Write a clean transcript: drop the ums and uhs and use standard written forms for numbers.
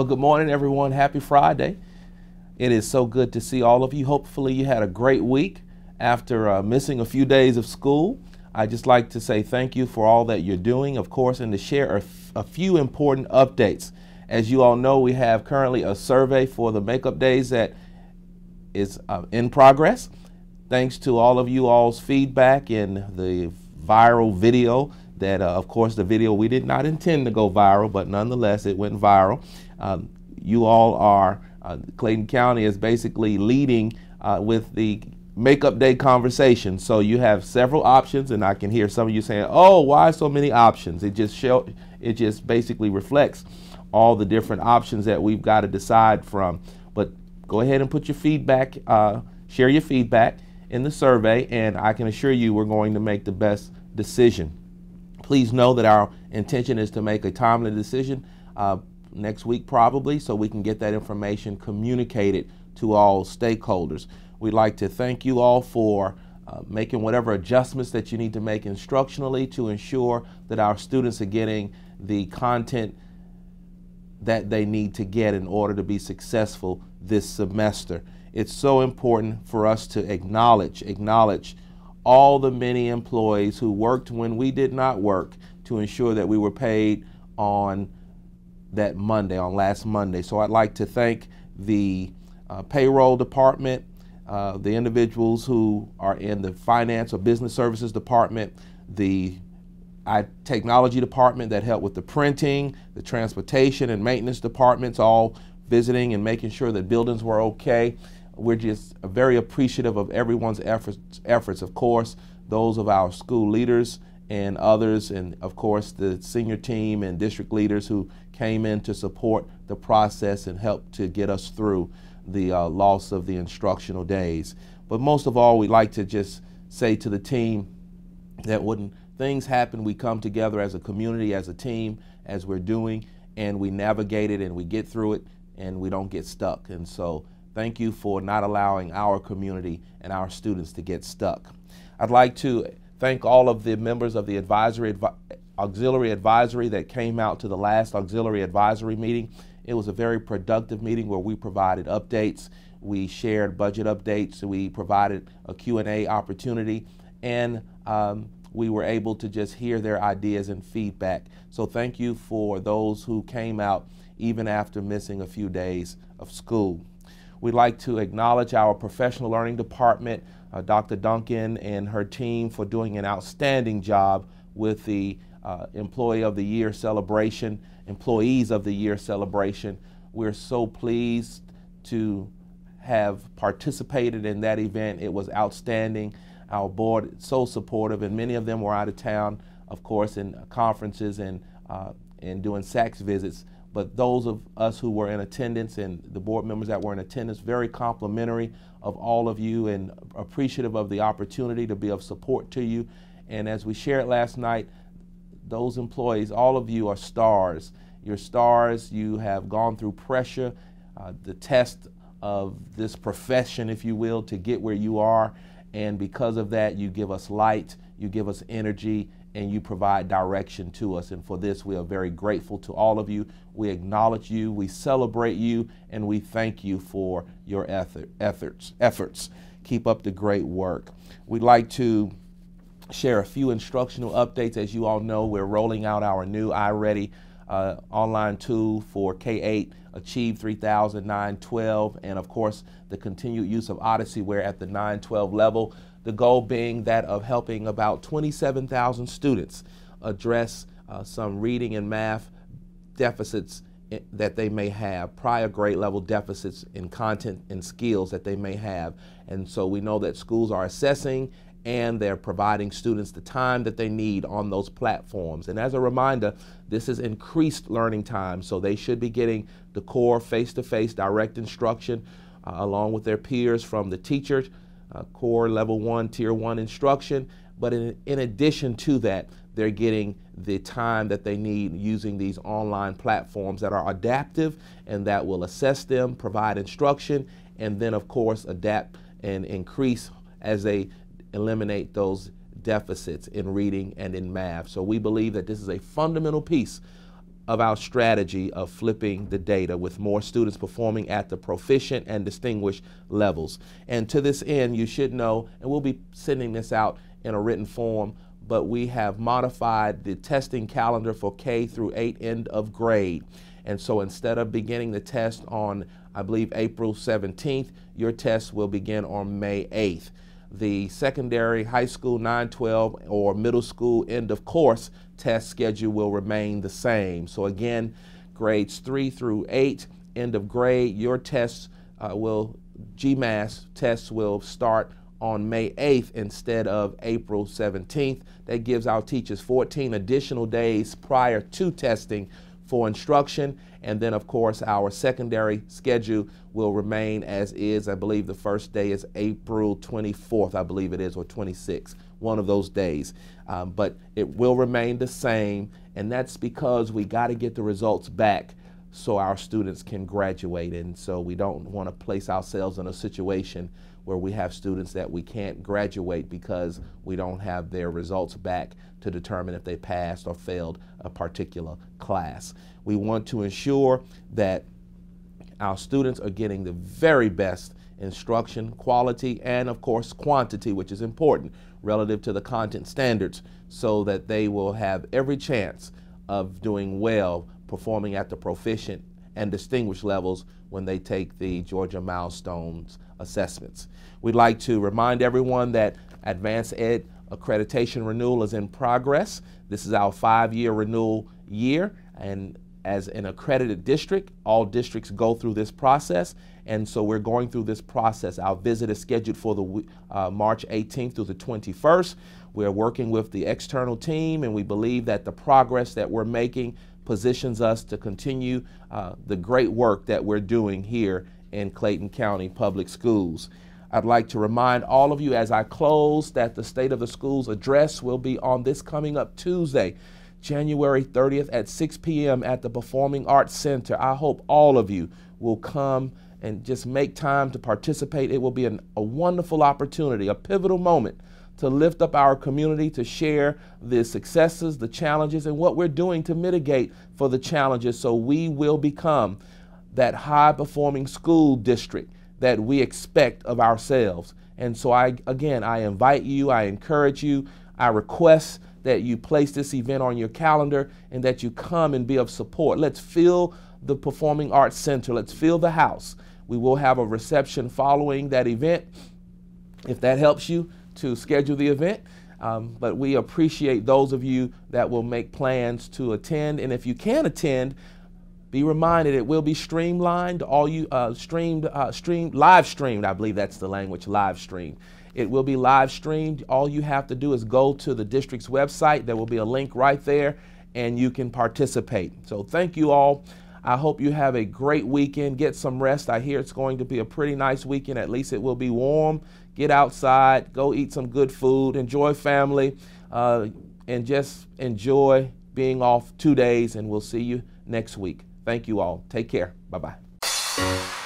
Well, good morning, everyone. Happy Friday. It is so good to see all of you. Hopefully you had a great week after missing a few days of school. I'd just like to say thank you for all that you're doing, of course, and to share a few important updates. As you all know, we have currently a survey for the makeup days that is in progress. Thanks to all of you all's feedback in the viral video that, of course, the video we did not intend to go viral, but nonetheless it went viral. You all are, Clayton County is basically leading with the makeup day conversation. So you have several options, and I can hear some of you saying, oh, why so many options? It just basically reflects all the different options that we've got to decide from. But go ahead and put your feedback, share your feedback in the survey, and I can assure you we're going to make the best decision. Please know that our intention is to make a timely decision next week probably, so we can get that information communicated to all stakeholders. We'd like to thank you all for making whatever adjustments that you need to make instructionally to ensure that our students are getting the content that they need to get in order to be successful this semester. It's so important for us to acknowledge all the many employees who worked when we did not work to ensure that we were paid on that Monday, on last Monday. So I'd like to thank the payroll department, the individuals who are in the finance or business services department, the technology department that helped with the printing, the transportation and maintenance departments, all visiting and making sure that buildings were okay. We're just very appreciative of everyone's efforts, of course, those of our school leaders and others, and of course the senior team and district leaders who came in to support the process and help to get us through the loss of the instructional days. But most of all, we'd like to just say to the team that when things happen, we come together as a community, as a team, as we're doing, and we navigate it and we get through it and we don't get stuck. And so thank you for not allowing our community and our students to get stuck. I'd like to thank all of the members of the auxiliary advisory that came out to the last auxiliary advisory meeting. It was a very productive meeting where we provided updates, we shared budget updates, we provided a Q&A opportunity, and we were able to just hear their ideas and feedback. So thank you for those who came out even after missing a few days of school. We'd like to acknowledge our professional learning department, Dr. Duncan and her team, for doing an outstanding job with the Employees of the Year celebration. We're so pleased to have participated in that event. It was outstanding. Our board is so supportive, and many of them were out of town, of course, in conferences and doing SACS visits. But those of us who were in attendance and the board members that were in attendance, very complimentary of all of you and appreciative of the opportunity to be of support to you. And as we shared last night, those employees, all of you are stars. You're stars. You have gone through pressure, the test of this profession, if you will, to get where you are. And because of that, you give us light, you give us energy, and you provide direction to us. And for this, we are very grateful to all of you. We acknowledge you, we celebrate you, and we thank you for your efforts. Keep up the great work. We'd like to share a few instructional updates. As you all know, we're rolling out our new iReady online tool for K-8, Achieve 3000, 9-12, and of course the continued use of Odyssey-ware at the 9-12 level. The goal being that of helping about 27,000 students address some reading and math deficits that they may have, prior grade level deficits in content and skills that they may have. And so we know that schools are assessing and they're providing students the time that they need on those platforms. And as a reminder, this is increased learning time, so they should be getting the core face-to-face direct instruction along with their peers from the teachers, core level 1, tier 1 instruction. But in addition to that, they're getting the time that they need using these online platforms that are adaptive and that will assess them, provide instruction, and then of course adapt and increase as they eliminate those deficits in reading and in math. So we believe that this is a fundamental piece of our strategy of flipping the data with more students performing at the proficient and distinguished levels. And to this end, you should know, and we'll be sending this out in a written form, but we have modified the testing calendar for K through 8 end of grade. And so instead of beginning the test on, I believe, April 17th, your test will begin on May 8th. The secondary, high school 9-12 or middle school end of course test schedule will remain the same. So again, grades 3 through 8, end of grade, your tests GMAS tests will start on May 8th instead of April 17th. That gives our teachers 14 additional days prior to testing for instruction. And then, of course, our secondary schedule will remain as is. I believe the first day is April 24th, I believe it is, or 26th, one of those days. But it will remain the same, and that's because we got to get the results back so our students can graduate. And so we don't want to place ourselves in a situation where we have students that we can't graduate because we don't have their results back to determine if they passed or failed a particular class. We want to ensure that our students are getting the very best instruction, quality, and of course quantity, which is important relative to the content standards, so that they will have every chance of doing well, performing at the proficient and distinguished levels when they take the Georgia Milestones assessments. We'd like to remind everyone that Advanced Ed accreditation renewal is in progress. This is our 5-year renewal year, and as an accredited district, all districts go through this process, and so we're going through this process. Our visit is scheduled for the March 18th through the 21st. We're working with the external team, and we believe that the progress that we're making positions us to continue the great work that we're doing here in Clayton County Public Schools. I'd like to remind all of you as I close that the State of the Schools address will be on this coming up Tuesday, January 30th at 6 p.m. at the Performing Arts Center. I hope all of you will come and just make time to participate. It will be a wonderful opportunity, a pivotal moment to lift up our community, to share the successes, the challenges, and what we're doing to mitigate for the challenges so we will become that high-performing school district that we expect of ourselves. And so I invite you, I encourage you, I request that you place this event on your calendar and that you come and be of support. Let's fill the Performing Arts Center. Let's fill the house. We will have a reception following that event, if that helps you to schedule the event. But we appreciate those of you that will make plans to attend. And if you can attend, be reminded it will be streamlined, all you live streamed, I believe that's the language, live streamed. It will be live streamed. All you have to do is go to the district's website. There will be a link right there and you can participate. So thank you all. I hope you have a great weekend. Get some rest. I hear it's going to be a pretty nice weekend. At least it will be warm. Get outside, go eat some good food, enjoy family, and just enjoy being off 2 days, and we'll see you next week. Thank you all. Take care. Bye-bye.